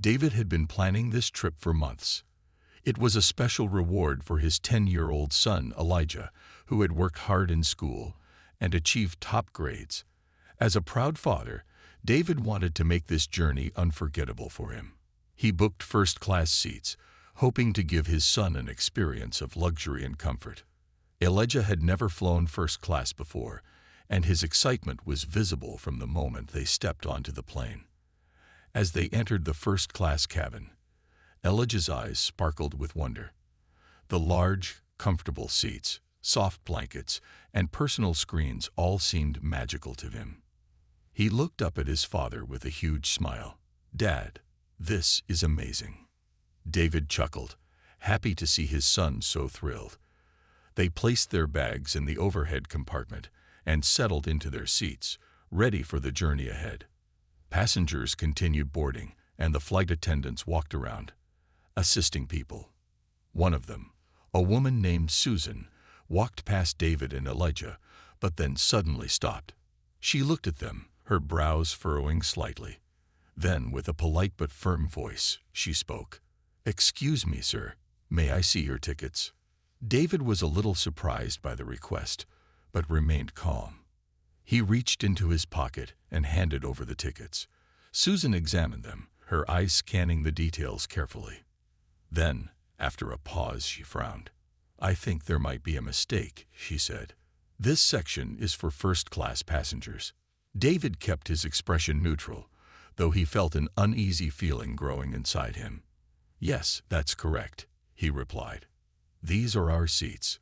David had been planning this trip for months. It was a special reward for his 10-year-old son, Elijah, who had worked hard in school and achieved top grades. As a proud father, David wanted to make this journey unforgettable for him. He booked first-class seats, hoping to give his son an experience of luxury and comfort. Elijah had never flown first class before, and his excitement was visible from the moment they stepped onto the plane. As they entered the first-class cabin, Elijah's eyes sparkled with wonder. The large, comfortable seats, soft blankets, and personal screens all seemed magical to him. He looked up at his father with a huge smile. "Dad, this is amazing." David chuckled, happy to see his son so thrilled. They placed their bags in the overhead compartment and settled into their seats, ready for the journey ahead. Passengers continued boarding, and the flight attendants walked around, assisting people. One of them, a woman named Susan, walked past David and Elijah, but then suddenly stopped. She looked at them, her brows furrowing slightly. Then, with a polite but firm voice, she spoke. "Excuse me, sir. May I see your tickets?" David was a little surprised by the request, but remained calm. He reached into his pocket and handed over the tickets. Susan examined them, her eyes scanning the details carefully. Then, after a pause, she frowned. "I think there might be a mistake," she said. "This section is for first-class passengers." David kept his expression neutral, though he felt an uneasy feeling growing inside him. "Yes, that's correct," he replied. "These are our seats."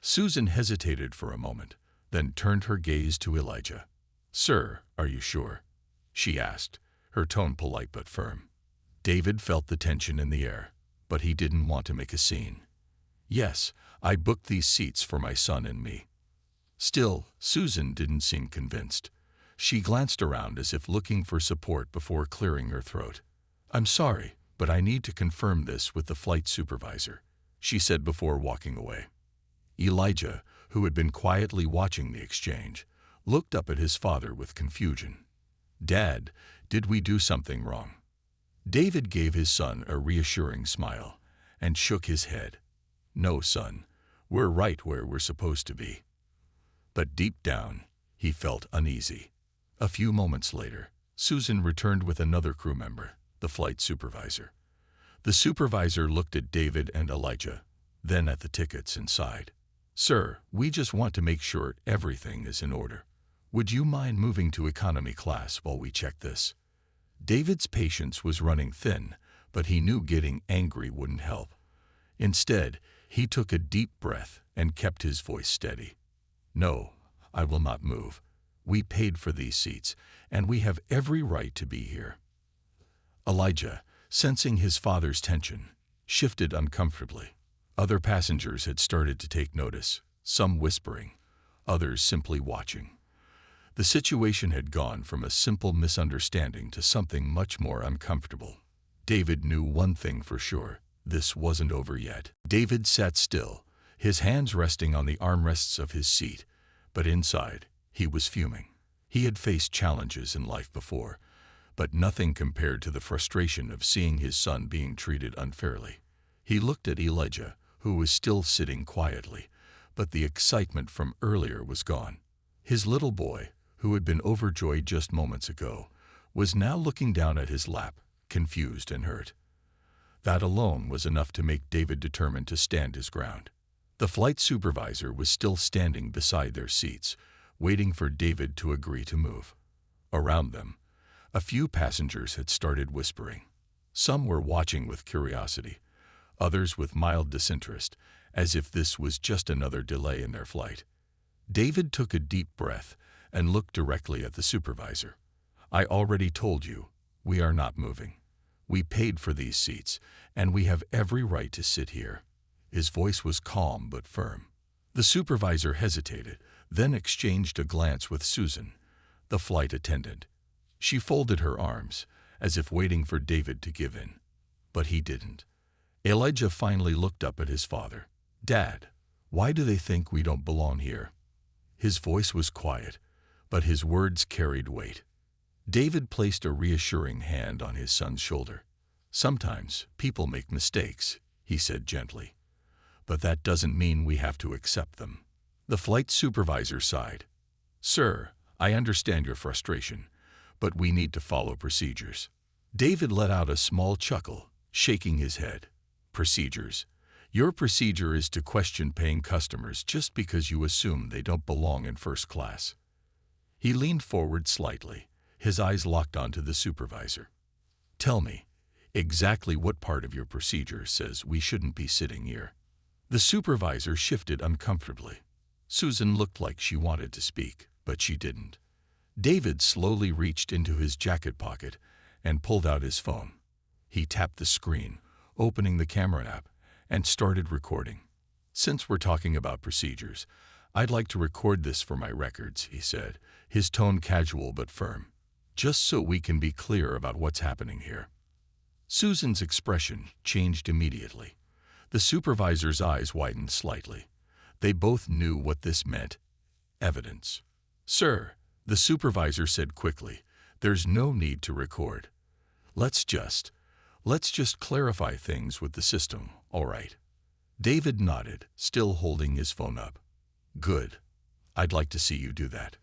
Susan hesitated for a moment, then turned her gaze to Elijah. "Sir, are you sure?" she asked, her tone polite but firm. David felt the tension in the air, but he didn't want to make a scene. "Yes, I booked these seats for my son and me." Still, Susan didn't seem convinced. She glanced around as if looking for support before clearing her throat. "I'm sorry, but I need to confirm this with the flight supervisor," she said before walking away. Elijah, who had been quietly watching the exchange, looked up at his father with confusion. "Dad, did we do something wrong?" David gave his son a reassuring smile and shook his head. "No, son, we're right where we're supposed to be." But deep down, he felt uneasy. A few moments later, Susan returned with another crew member, the flight supervisor. The supervisor looked at David and Elijah, then at the tickets and sighed. "Sir, we just want to make sure everything is in order. Would you mind moving to economy class while we check this?" David's patience was running thin, but he knew getting angry wouldn't help. Instead, he took a deep breath and kept his voice steady. "No, I will not move. We paid for these seats, and we have every right to be here." Elijah, sensing his father's tension, shifted uncomfortably. Other passengers had started to take notice, some whispering, others simply watching. The situation had gone from a simple misunderstanding to something much more uncomfortable. David knew one thing for sure: this wasn't over yet. David sat still, his hands resting on the armrests of his seat, but inside, he was fuming. He had faced challenges in life before, but nothing compared to the frustration of seeing his son being treated unfairly. He looked at Elijah, who was still sitting quietly, but the excitement from earlier was gone. His little boy, who had been overjoyed just moments ago, was now looking down at his lap, confused and hurt. That alone was enough to make David determined to stand his ground. The flight supervisor was still standing beside their seats, waiting for David to agree to move. Around them, a few passengers had started whispering. Some were watching with curiosity, others with mild disinterest, as if this was just another delay in their flight. David took a deep breath and looked directly at the supervisor. "I already told you, we are not moving. We paid for these seats, and we have every right to sit here." His voice was calm but firm. The supervisor hesitated, then exchanged a glance with Susan, the flight attendant. She folded her arms, as if waiting for David to give in. But he didn't. Elijah finally looked up at his father. "Dad, why do they think we don't belong here?" His voice was quiet, but his words carried weight. David placed a reassuring hand on his son's shoulder. Sometimes people make mistakes, he said gently, but that doesn't mean we have to accept them. The flight supervisor sighed. Sir, I understand your frustration, but we need to follow procedures. David let out a small chuckle, shaking his head. Procedures. Your procedure is to question paying customers just because you assume they don't belong in first class. He leaned forward slightly, his eyes locked onto the supervisor. Tell me, exactly what part of your procedure says we shouldn't be sitting here? The supervisor shifted uncomfortably. Susan looked like she wanted to speak, but she didn't. David slowly reached into his jacket pocket and pulled out his phone. He tapped the screen, opening the camera app, and started recording. Since we're talking about procedures, I'd like to record this for my records, he said, his tone casual but firm, just so we can be clear about what's happening here. Susan's expression changed immediately. The supervisor's eyes widened slightly. They both knew what this meant. Evidence. Sir, the supervisor said quickly, there's no need to record. Let's just clarify things with the system, all right? David nodded, still holding his phone up. Good. I'd like to see you do that.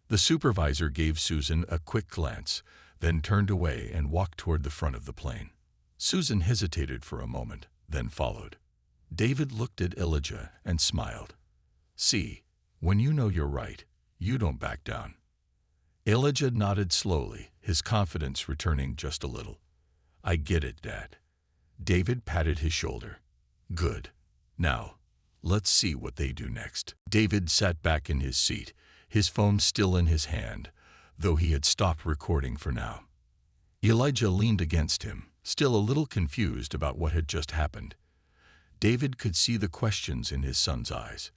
The supervisor gave Susan a quick glance, then turned away and walked toward the front of the plane. Susan hesitated for a moment, then followed. David looked at Elijah and smiled. See, when you know you're right, you don't back down. Elijah nodded slowly, his confidence returning just a little. I get it, Dad. David patted his shoulder. Good. Now, let's see what they do next. David sat back in his seat, his phone still in his hand, though he had stopped recording for now. Elijah leaned against him, still a little confused about what had just happened. David could see the questions in his son's eyes,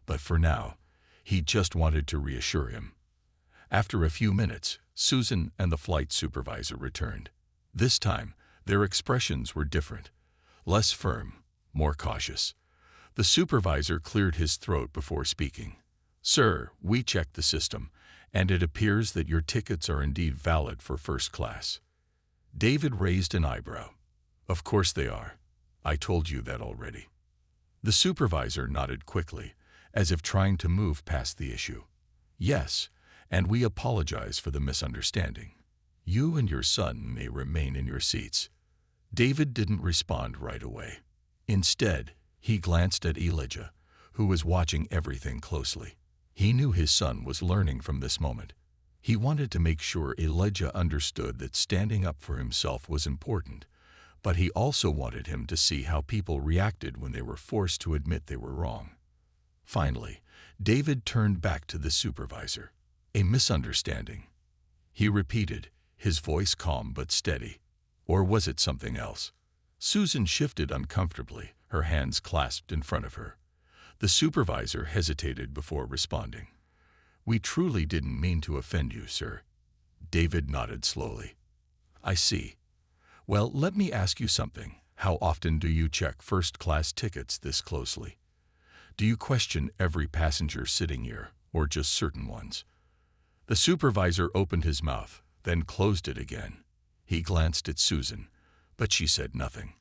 but for now, he just wanted to reassure him. After a few minutes, Susan and the flight supervisor returned. This time, their expressions were different, less firm, more cautious. The supervisor cleared his throat before speaking. Sir, we checked the system, and it appears that your tickets are indeed valid for first class. David raised an eyebrow. Of course they are. I told you that already. The supervisor nodded quickly, as if trying to move past the issue. Yes, and we apologize for the misunderstanding. You and your son may remain in your seats. David didn't respond right away. Instead, he glanced at Elijah, who was watching everything closely. He knew his son was learning from this moment. He wanted to make sure Elijah understood that standing up for himself was important, but he also wanted him to see how people reacted when they were forced to admit they were wrong. Finally, David turned back to the supervisor. A misunderstanding. He repeated, his voice calm but steady. Or was it something else? Susan shifted uncomfortably, her hands clasped in front of her. The supervisor hesitated before responding. We truly didn't mean to offend you, sir. David nodded slowly. I see. Well, let me ask you something. How often do you check first-class tickets this closely? Do you question every passenger sitting here, or just certain ones? The supervisor opened his mouth, then closed it again. He glanced at Susan, but she said nothing.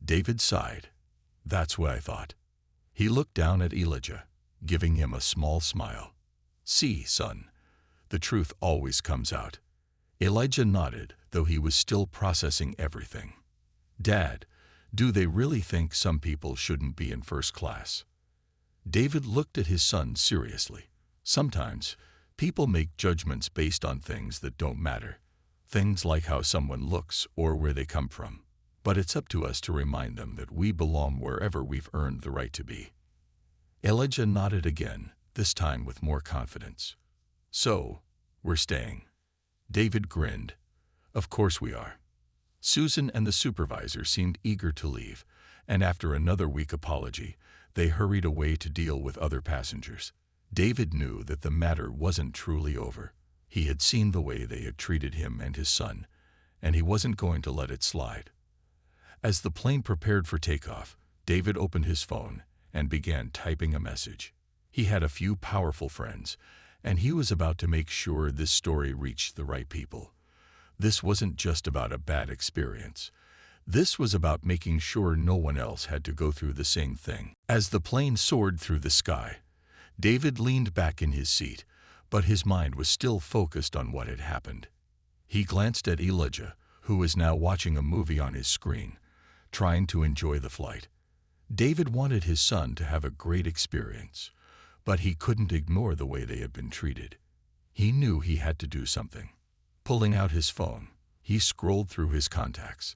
David sighed. That's what I thought. He looked down at Elijah, giving him a small smile. See, son, the truth always comes out. Elijah nodded, though he was still processing everything. Dad, do they really think some people shouldn't be in first class? David looked at his son seriously. Sometimes, people make judgments based on things that don't matter. Things like how someone looks or where they come from. But it's up to us to remind them that we belong wherever we've earned the right to be. Elijah nodded again, this time with more confidence. So, we're staying. David grinned. Of course we are. Susan and the supervisor seemed eager to leave, and after another weak apology, they hurried away to deal with other passengers. David knew that the matter wasn't truly over. He had seen the way they had treated him and his son, and he wasn't going to let it slide. As the plane prepared for takeoff, David opened his phone and began typing a message. He had a few powerful friends, and he was about to make sure this story reached the right people. This wasn't just about a bad experience. This was about making sure no one else had to go through the same thing. As the plane soared through the sky, David leaned back in his seat, but his mind was still focused on what had happened. He glanced at Elijah, who was now watching a movie on his screen, trying to enjoy the flight. David wanted his son to have a great experience, but he couldn't ignore the way they had been treated. He knew he had to do something. Pulling out his phone, he scrolled through his contacts.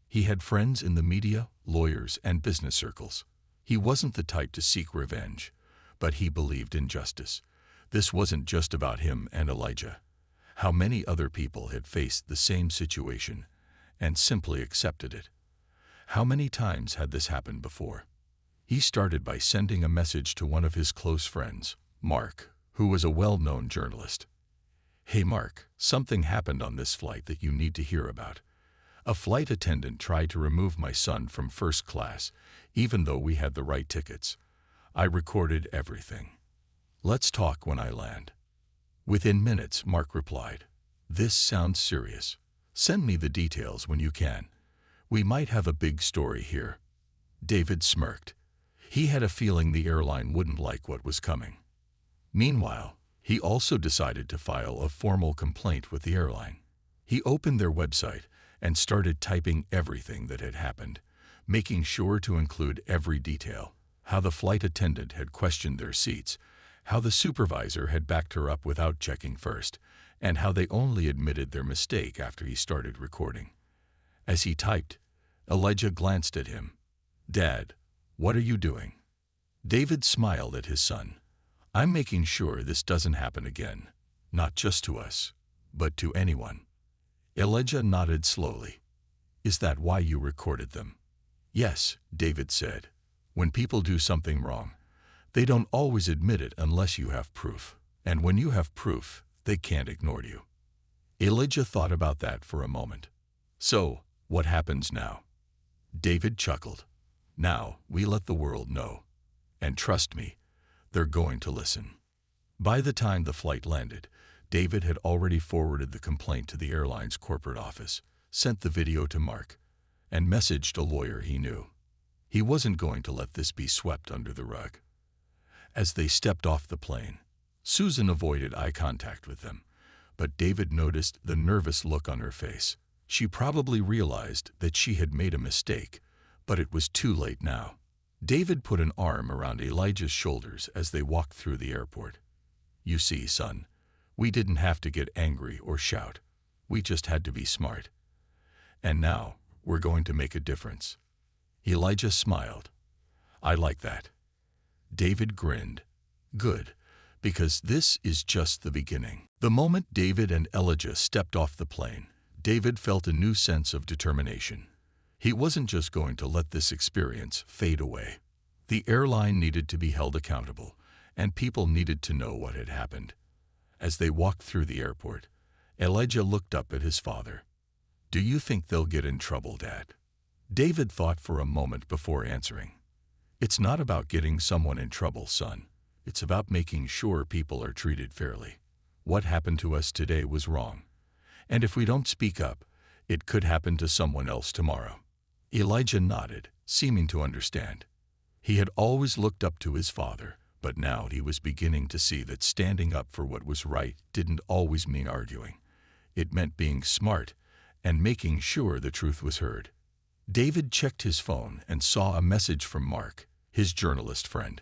He had friends in the media, lawyers, and business circles. He wasn't the type to seek revenge, but he believed in justice. This wasn't just about him and Elijah. How many other people had faced the same situation and simply accepted it? How many times had this happened before? He started by sending a message to one of his close friends, Mark, who was a well-known journalist. "Hey Mark, something happened on this flight that you need to hear about. A flight attendant tried to remove my son from first class, even though we had the right tickets. I recorded everything. Let's talk when I land." Within minutes, Mark replied, "This sounds serious. Send me the details when you can. We might have a big story here." David smirked. He had a feeling the airline wouldn't like what was coming. Meanwhile, he also decided to file a formal complaint with the airline. He opened their website and started typing everything that had happened, making sure to include every detail: how the flight attendant had questioned their seats, how the supervisor had backed her up without checking first, and how they only admitted their mistake after he started recording. As he typed, Elijah glanced at him. "Dad, what are you doing?" David smiled at his son. "I'm making sure this doesn't happen again, not just to us, but to anyone." Elijah nodded slowly. "Is that why you recorded them?" "Yes," David said. "When people do something wrong, they don't always admit it unless you have proof. And when you have proof, they can't ignore you." Elijah thought about that for a moment. "So, what happens now?" David chuckled. "Now, we let the world know. And trust me, they're going to listen." By the time the flight landed, David had already forwarded the complaint to the airline's corporate office, sent the video to Mark, and messaged a lawyer he knew. He wasn't going to let this be swept under the rug. As they stepped off the plane, Susan avoided eye contact with them, but David noticed the nervous look on her face. She probably realized that she had made a mistake, but it was too late now. David put an arm around Elijah's shoulders as they walked through the airport. "You see, son, we didn't have to get angry or shout. We just had to be smart. And now, we're going to make a difference." Elijah smiled. "I like that." David grinned. "Good, because this is just the beginning." The moment David and Elijah stepped off the plane, David felt a new sense of determination. He wasn't just going to let this experience fade away. The airline needed to be held accountable, and people needed to know what had happened. As they walked through the airport, Elijah looked up at his father. "Do you think they'll get in trouble, Dad?" David thought for a moment before answering. "It's not about getting someone in trouble, son. It's about making sure people are treated fairly. What happened to us today was wrong. And if we don't speak up, it could happen to someone else tomorrow." Elijah nodded, seeming to understand. He had always looked up to his father, but now he was beginning to see that standing up for what was right didn't always mean arguing. It meant being smart and making sure the truth was heard. David checked his phone and saw a message from Mark, his journalist friend.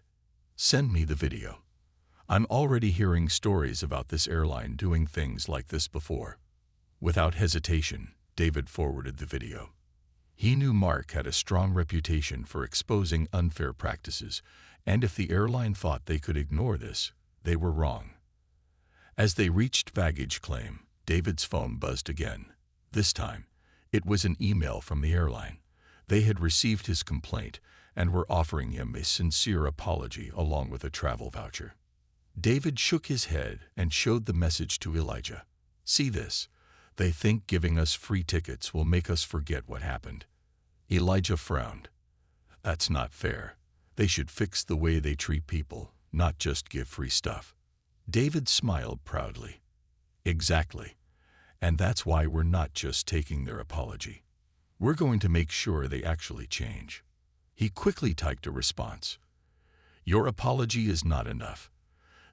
"Send me the video. I'm already hearing stories about this airline doing things like this before." Without hesitation, David forwarded the video. He knew Mark had a strong reputation for exposing unfair practices, and if the airline thought they could ignore this, they were wrong. As they reached baggage claim, David's phone buzzed again. This time, it was an email from the airline. They had received his complaint and were offering him a sincere apology along with a travel voucher. David shook his head and showed the message to Elijah. "See this? They think giving us free tickets will make us forget what happened." Elijah frowned. "That's not fair. They should fix the way they treat people, not just give free stuff." David smiled proudly. "Exactly. And that's why we're not just taking their apology. We're going to make sure they actually change." He quickly typed a response. "Your apology is not enough.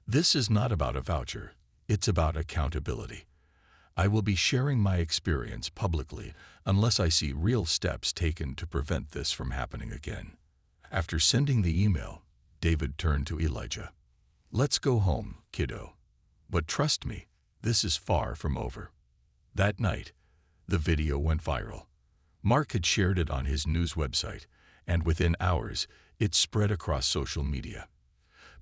This is not about a voucher. It's about accountability. I will be sharing my experience publicly unless I see real steps taken to prevent this from happening again." After sending the email, David turned to Elijah. "Let's go home, kiddo. But trust me, this is far from over." That night, the video went viral. Mark had shared it on his news website, and within hours, it spread across social media.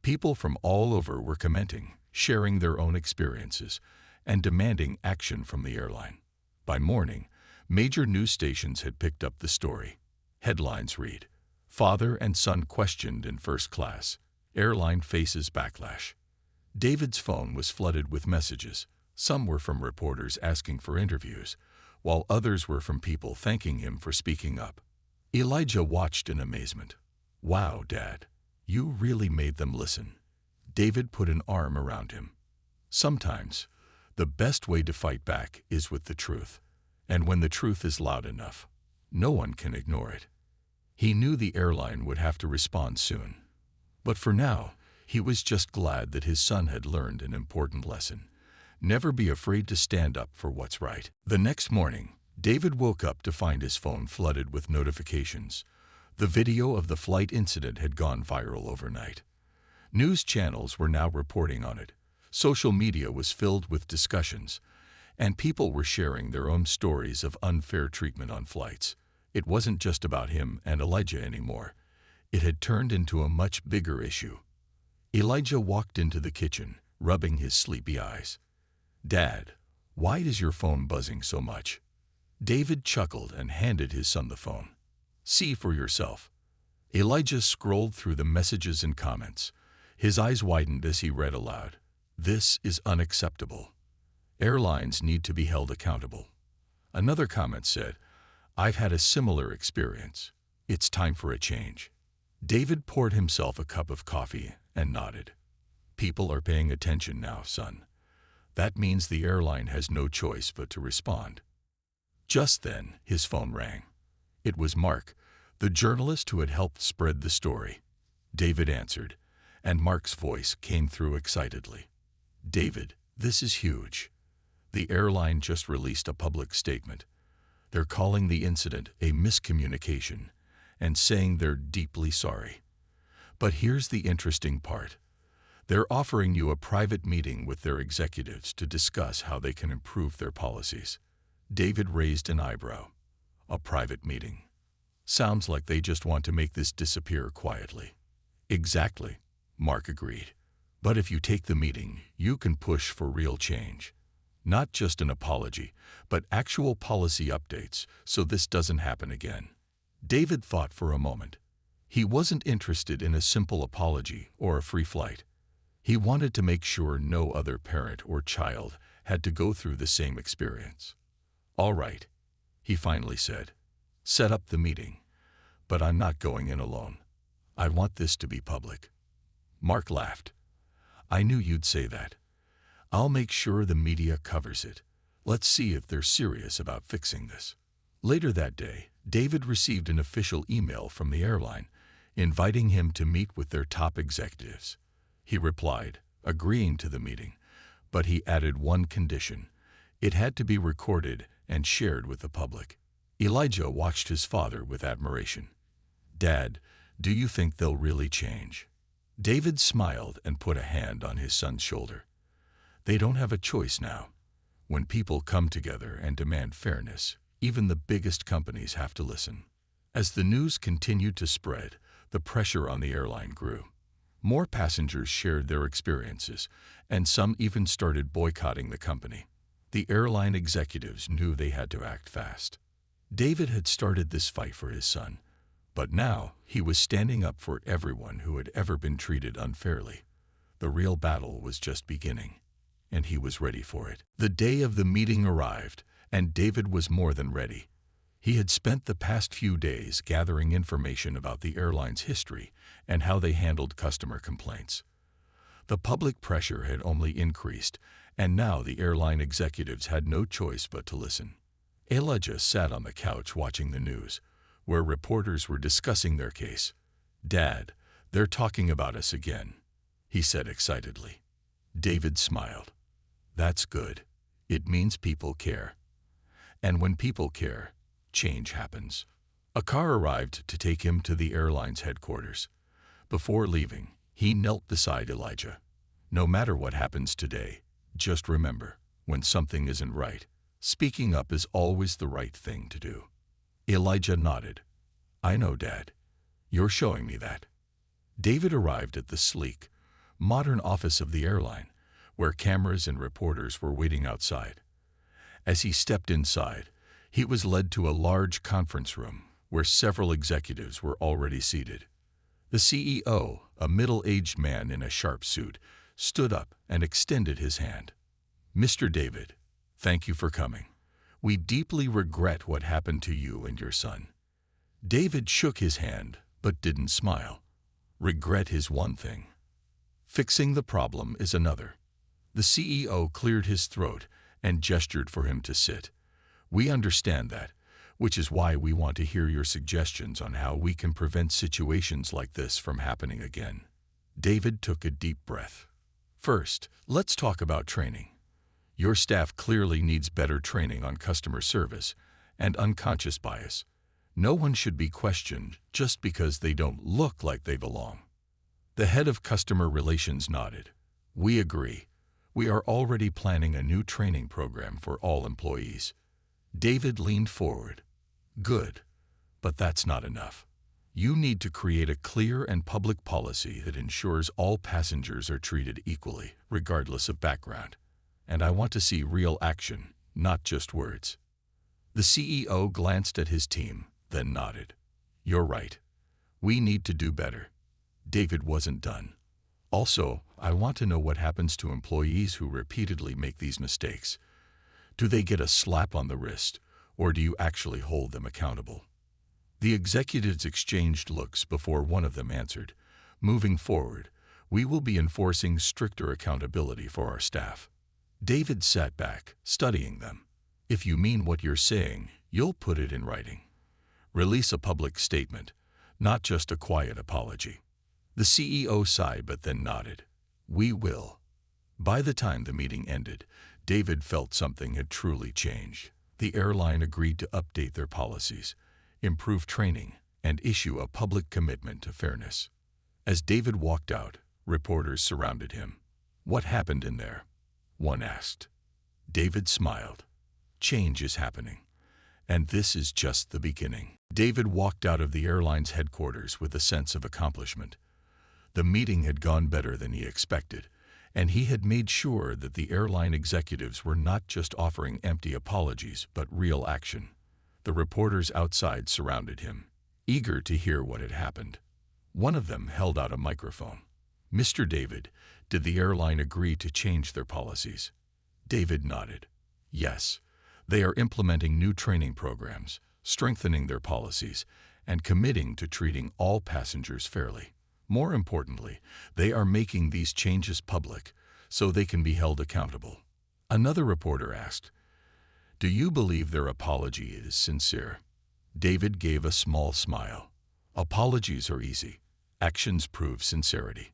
People from all over were commenting, sharing their own experiences, and demanding action from the airline. By morning, major news stations had picked up the story. Headlines read, "Father and son questioned in first class. Airline faces backlash." David's phone was flooded with messages. Some were from reporters asking for interviews, while others were from people thanking him for speaking up. Elijah watched in amazement. "Wow, Dad, you really made them listen." David put an arm around him. "Sometimes, the best way to fight back is with the truth, and when the truth is loud enough, no one can ignore it." He knew the airline would have to respond soon. But for now, he was just glad that his son had learned an important lesson. Never be afraid to stand up for what's right. The next morning, David woke up to find his phone flooded with notifications. The video of the flight incident had gone viral overnight. News channels were now reporting on it. Social media was filled with discussions, and people were sharing their own stories of unfair treatment on flights. It wasn't just about him and Elijah anymore. It had turned into a much bigger issue. Elijah walked into the kitchen, rubbing his sleepy eyes. "Dad, why is your phone buzzing so much?" David chuckled and handed his son the phone. "See for yourself." Elijah scrolled through the messages and comments. His eyes widened as he read aloud. "This is unacceptable. Airlines need to be held accountable." Another comment said, "I've had a similar experience. It's time for a change." David poured himself a cup of coffee and nodded. "People are paying attention now, son. That means the airline has no choice but to respond." Just then, his phone rang. It was Mark, the journalist who had helped spread the story. David answered, and Mark's voice came through excitedly. "David, this is huge. The airline just released a public statement. They're calling the incident a miscommunication and saying they're deeply sorry. But here's the interesting part. They're offering you a private meeting with their executives to discuss how they can improve their policies." David raised an eyebrow. "A private meeting? Sounds like they just want to make this disappear quietly." "Exactly," Mark agreed. "But if you take the meeting, you can push for real change. Not just an apology, but actual policy updates, so this doesn't happen again." David thought for a moment. He wasn't interested in a simple apology or a free flight. He wanted to make sure no other parent or child had to go through the same experience. "All right," he finally said. "Set up the meeting. But I'm not going in alone. I want this to be public." Mark laughed. "I knew you'd say that. I'll make sure the media covers it. Let's see if they're serious about fixing this." Later that day, David received an official email from the airline inviting him to meet with their top executives. He replied, agreeing to the meeting, but he added one condition. It had to be recorded and shared with the public. Elijah watched his father with admiration. "Dad, do you think they'll really change?" David smiled and put a hand on his son's shoulder. "They don't have a choice now. When people come together and demand fairness, even the biggest companies have to listen." As the news continued to spread, the pressure on the airline grew. More passengers shared their experiences, and some even started boycotting the company. The airline executives knew they had to act fast. David had started this fight for his son, but now he was standing up for everyone who had ever been treated unfairly. The real battle was just beginning, and he was ready for it. The day of the meeting arrived, and David was more than ready. He had spent the past few days gathering information about the airline's history and how they handled customer complaints. The public pressure had only increased, and now the airline executives had no choice but to listen. Elijah sat on the couch watching the news, where reporters were discussing their case. "Dad, they're talking about us again," he said excitedly. David smiled. "That's good. It means people care. And when people care, change happens." A car arrived to take him to the airline's headquarters. Before leaving, he knelt beside Elijah. "No matter what happens today, just remember, when something isn't right, speaking up is always the right thing to do." Elijah nodded. "I know, Dad. You're showing me that." David arrived at the sleek, modern office of the airline, where cameras and reporters were waiting outside. As he stepped inside, he was led to a large conference room where several executives were already seated. The CEO, a middle-aged man in a sharp suit, stood up and extended his hand. "Mr. David, thank you for coming. We deeply regret what happened to you and your son." David shook his hand, but didn't smile. Regret is one thing. Fixing the problem is another. The CEO cleared his throat and gestured for him to sit. "We understand that, which is why we want to hear your suggestions on how we can prevent situations like this from happening again." David took a deep breath. "First, let's talk about training. Your staff clearly needs better training on customer service and unconscious bias. No one should be questioned just because they don't look like they belong." The head of customer relations nodded. "We agree. We are already planning a new training program for all employees." David leaned forward. "Good, but that's not enough. You need to create a clear and public policy that ensures all passengers are treated equally, regardless of background. And I want to see real action, not just words." The CEO glanced at his team, then nodded. "You're right. We need to do better." David wasn't done. "Also, I want to know what happens to employees who repeatedly make these mistakes. Do they get a slap on the wrist, or do you actually hold them accountable?" The executives exchanged looks before one of them answered. "Moving forward, we will be enforcing stricter accountability for our staff." David sat back, studying them. "If you mean what you're saying, you'll put it in writing. Release a public statement, not just a quiet apology." The CEO sighed but then nodded. "We will." By the time the meeting ended, David felt something had truly changed. The airline agreed to update their policies, improve training, and issue a public commitment to fairness. As David walked out, reporters surrounded him. "What happened in there?" one asked. David smiled. "Change is happening, and this is just the beginning." David walked out of the airline's headquarters with a sense of accomplishment. The meeting had gone better than he expected, and he had made sure that the airline executives were not just offering empty apologies but real action. The reporters outside surrounded him, eager to hear what had happened. One of them held out a microphone. "Mr. David, did the airline agree to change their policies?" David nodded. "Yes, they are implementing new training programs, strengthening their policies, and committing to treating all passengers fairly. More importantly, they are making these changes public so they can be held accountable." Another reporter asked, "Do you believe their apology is sincere?" David gave a small smile. "Apologies are easy. Actions prove sincerity.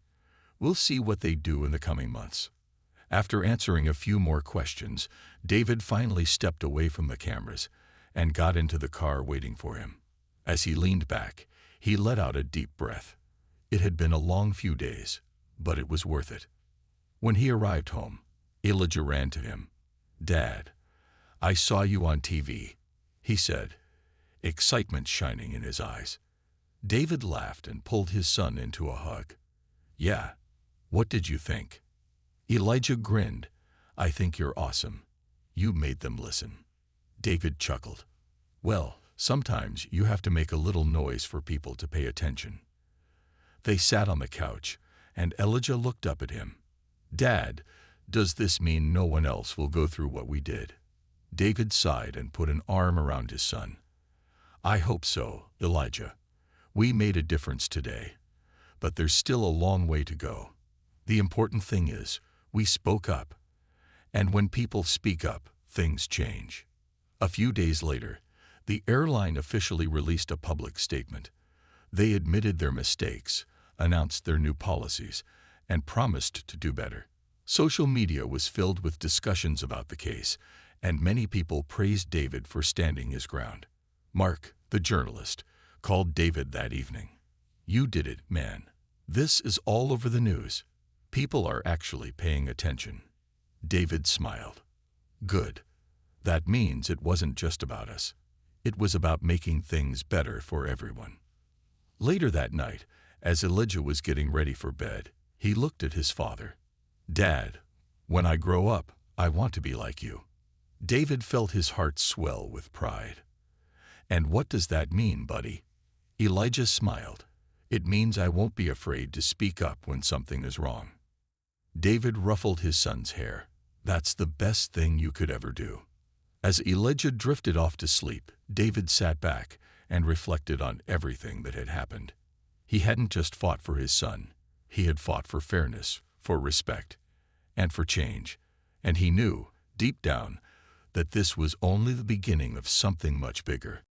We'll see what they do in the coming months." After answering a few more questions, David finally stepped away from the cameras and got into the car waiting for him. As he leaned back, he let out a deep breath. It had been a long few days, but it was worth it. When he arrived home, Elijah ran to him. "Dad, I saw you on TV," he said, excitement shining in his eyes. David laughed and pulled his son into a hug. "Yeah, what did you think?" Elijah grinned. "I think you're awesome. You made them listen." David chuckled. "Well, sometimes you have to make a little noise for people to pay attention." They sat on the couch, and Elijah looked up at him. "Dad, does this mean no one else will go through what we did?" David sighed and put an arm around his son. "I hope so, Elijah. We made a difference today, but there's still a long way to go. The important thing is, we spoke up. And when people speak up, things change." A few days later, the airline officially released a public statement. They admitted their mistakes, announced their new policies, and promised to do better. Social media was filled with discussions about the case, and many people praised David for standing his ground. Mark, the journalist, called David that evening. "You did it, man. This is all over the news. People are actually paying attention." David smiled. "Good. That means it wasn't just about us. It was about making things better for everyone." Later that night, as Elijah was getting ready for bed, he looked at his father. "Dad, when I grow up, I want to be like you." David felt his heart swell with pride. "And what does that mean, buddy?" Elijah smiled. "It means I won't be afraid to speak up when something is wrong." David ruffled his son's hair. "That's the best thing you could ever do." As Elijah drifted off to sleep, David sat back and reflected on everything that had happened. He hadn't just fought for his son. He had fought for fairness, for respect, and for change. And he knew, deep down, that this was only the beginning of something much bigger.